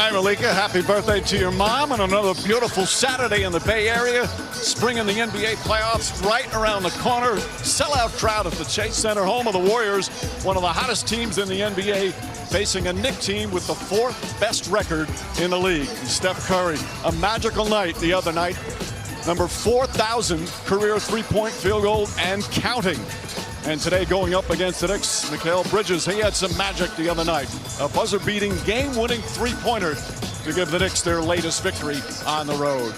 right, Malika, happy birthday to your mom and another beautiful Saturday in the Bay Area. Spring in the NBA playoffs right around the corner. Sellout crowd at the Chase Center, home of the Warriors, one of the hottest teams in the NBA, facing a Knicks team with the fourth best record in the league. Steph Curry, a magical night the other night. Number 4,000 career three-point field goal and counting. And today going up against the Knicks, Mikal Bridges, he had some magic the other night. A buzzer-beating, game-winning three-pointer to give the Knicks their latest victory on the road.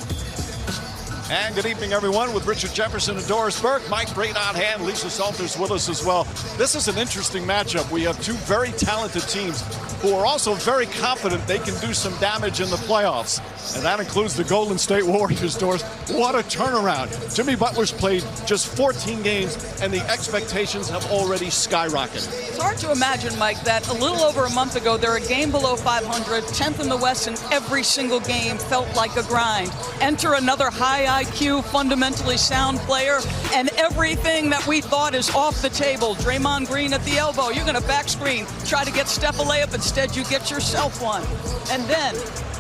And good evening, everyone, with Richard Jefferson and Doris Burke. Mike Brady on hand, Lisa Salters with us as well. This is an interesting matchup. We have two very talented teams who are also very confident they can do some damage in the playoffs. And that includes the Golden State Warriors, Doris. What a turnaround. Jimmy Butler's played just 14 games, and the expectations have already skyrocketed. It's hard to imagine, Mike, that a little over a month ago, they're a game below 500, 10th in the West, and every single game felt like a grind. Enter another high IQ, fundamentally sound player, and everything that we thought is off the table. Draymond Green at the elbow. You're going to back screen, try to get Steph a layup. Instead, you get yourself one. And then,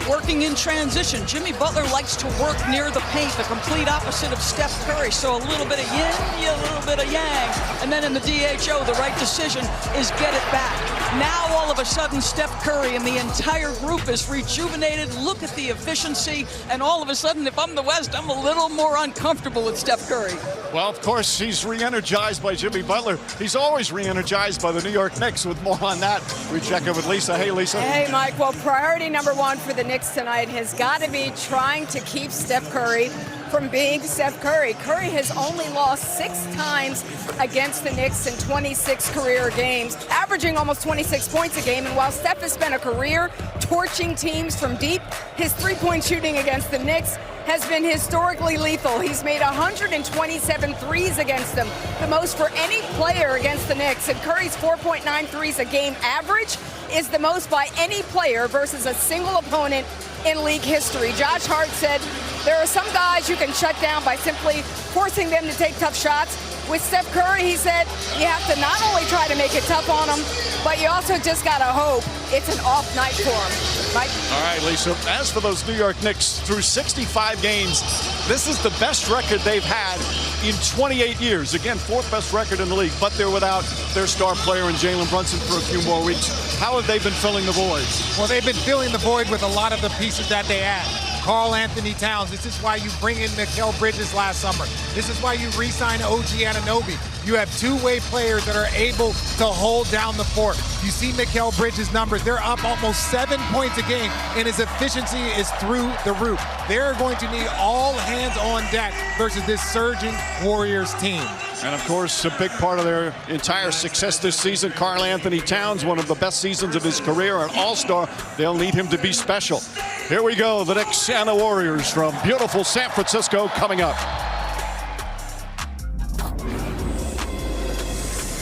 working in transition, Jimmy Butler likes to work near the paint, the complete opposite of Steph Curry. So a little bit of yin, a little bit of yang. And then in the DHO, the right decision is get it back. Now, all of a sudden, Steph Curry and the entire group is rejuvenated. Look at the efficiency. And all of a sudden, if I'm the West, I'm a little more uncomfortable with Steph Curry. Well, of course, he's re-energized by Jimmy Butler. He's always re-energized by the New York Knicks. With more on that, we check in with Lisa. Hey, Lisa. Hey, Mike. Well, priority number one for the Knicks tonight has got to be trying to keep Steph Curry from being Steph Curry. Curry has only lost 6 times against the Knicks in 26 career games, averaging almost 26 points a game. And while Steph has spent a career torching teams from deep, his three-point shooting against the Knicks has been historically lethal. He's made 127 threes against them, the most for any player against the Knicks. And Curry's 4.9 threes a game average is the most by any player versus a single opponent in league history. Josh Hart said there are some guys you can shut down by simply forcing them to take tough shots. With Steph Curry, he said, you have to not only try to make it tough on him, but you also just got to hope it's an off night for him. Mike? All right, Lisa. As for those New York Knicks, through 65 games, this is the best record they've had in 28 years. Again, 4th best record in the league, but they're without their star player in Jalen Brunson for a few more weeks. How have they been filling the void? Well, they've been filling the void with a lot of the pieces that they had. Karl Anthony Towns. This is why you bring in Mikal Bridges last summer. This is why you re-sign OG Anunoby. You have two-way players that are able to hold down the fort. You see Mikal Bridges' numbers. They're up almost 7 points a game, and his efficiency is through the roof. They're going to need all hands on deck versus this surging Warriors team. And, of course, a big part of their entire success this season, Karl Anthony Towns, one of the best seasons of his career, an all-star. They'll need him to be special. Here we go, the Knicks and the Warriors from beautiful San Francisco coming up.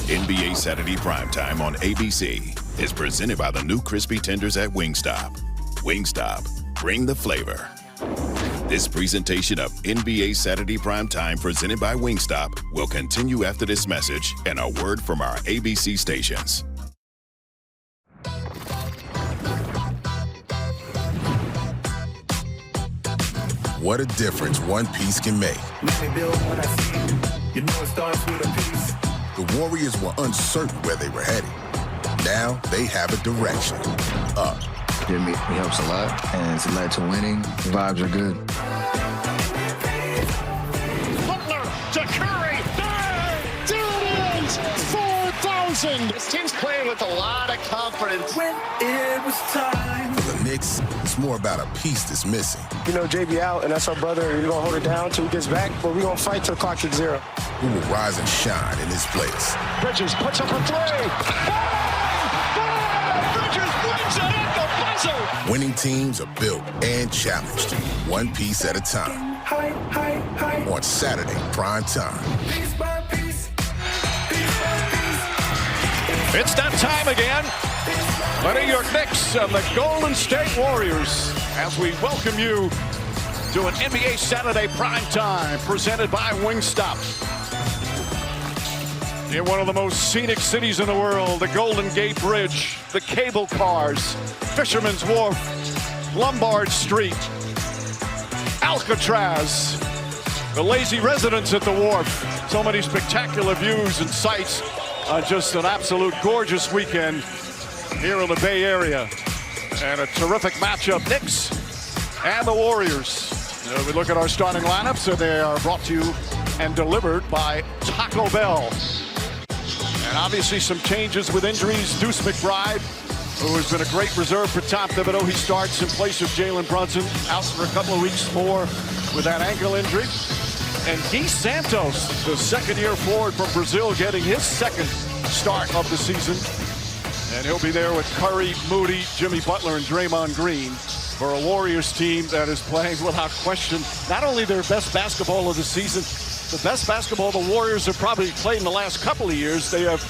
NBA Saturday Primetime on ABC is presented by the new crispy tenders at Wingstop. Wingstop, bring the flavor. This presentation of NBA Saturday Primetime presented by Wingstop will continue after this message and a word from our ABC stations. What a difference one piece can make. The Warriors were uncertain where they were headed. Now they have a direction. Up. It helps a lot, and it's led to winning. The vibes are good. Butler to Curry. There it is! 4,000! This team's playing with a lot of confidence. When it was time. For the Knicks, it's more about a piece that's missing. You know, JB out, and that's our brother. We're going to hold it down till he gets back, but we're going to fight till the clock hits 0. Who will rise and shine in this place? Bridges puts up a 3. Bridges wins it at the buzzer. Winning teams are built and challenged, one piece at a time. On Saturday, prime time. Piece by piece. It's that time again. The New York Knicks and the Golden State Warriors as we welcome you to an NBA Saturday Primetime presented by Wingstop. In one of the most scenic cities in the world, the Golden Gate Bridge, the cable cars, Fisherman's Wharf, Lombard Street, Alcatraz, the lazy residents at the wharf. So many spectacular views and sights on just an absolute gorgeous weekend here in the Bay Area. And a terrific matchup, Knicks and the Warriors. We look at our starting lineups, so they are brought to you and delivered by Taco Bell. And obviously some changes with injuries. Deuce McBride, who has been a great reserve for Tom Thibodeau. He starts in place of Jalen Brunson, out for a couple of weeks more with that ankle injury. And Gui Santos, the second-year forward from Brazil, getting his second start of the season. And he'll be there with Curry, Moody, Jimmy Butler, and Draymond Green for a Warriors team that is playing without question not only their best basketball of the season, the best basketball the Warriors have probably played in the last couple of years. They have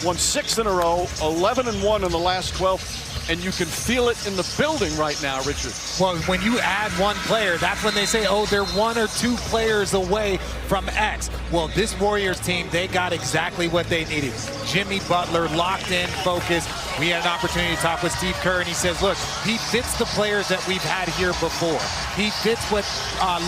won 6 in a row, 11-1 in the last 12. And you can feel it in the building right now, Richard. Well, when you add one player, that's when they say, oh, they're 1 or 2 players away from X. Well, this Warriors team, they got exactly what they needed. Jimmy Butler, locked in, focused. We had an opportunity to talk with Steve Kerr, and he says, look, he fits the players that we've had here before. He fits what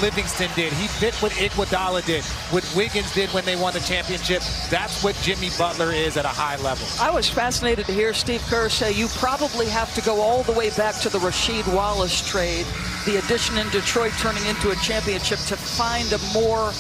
Livingston did. He fit what Iguodala did, what Wiggins did when they won the championship. That's what Jimmy Butler is at a high level. I was fascinated to hear Steve Kerr say you probably have to go all the way back to the Rasheed Wallace trade, the addition in Detroit turning into a championship, to find a more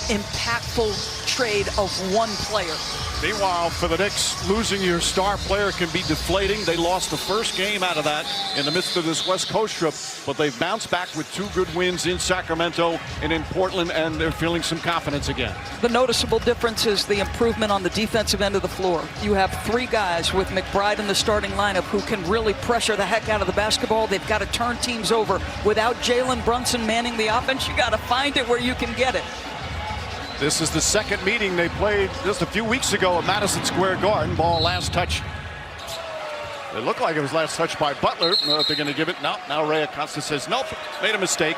impactful trade of one player. Meanwhile, for the Knicks, losing your star player can be deflating. They lost the first game out of that in the midst of this West Coast trip, but they've bounced back with 2 good wins in Sacramento and in Portland, and they're feeling some confidence again. The noticeable difference is the improvement on the defensive end of the floor. You have 3 guys with McBride in the starting lineup who can really pressure the heck out of the basketball. They've got to turn teams over. Without Jalen Brunson manning the offense, you got to find it where you can get it. This is the second meeting they played just a few weeks ago at Madison Square Garden. Ball last touch. It looked like it was last touch by Butler. I don't know if they're going to give it. No, now Ray Acosta says, nope, made a mistake.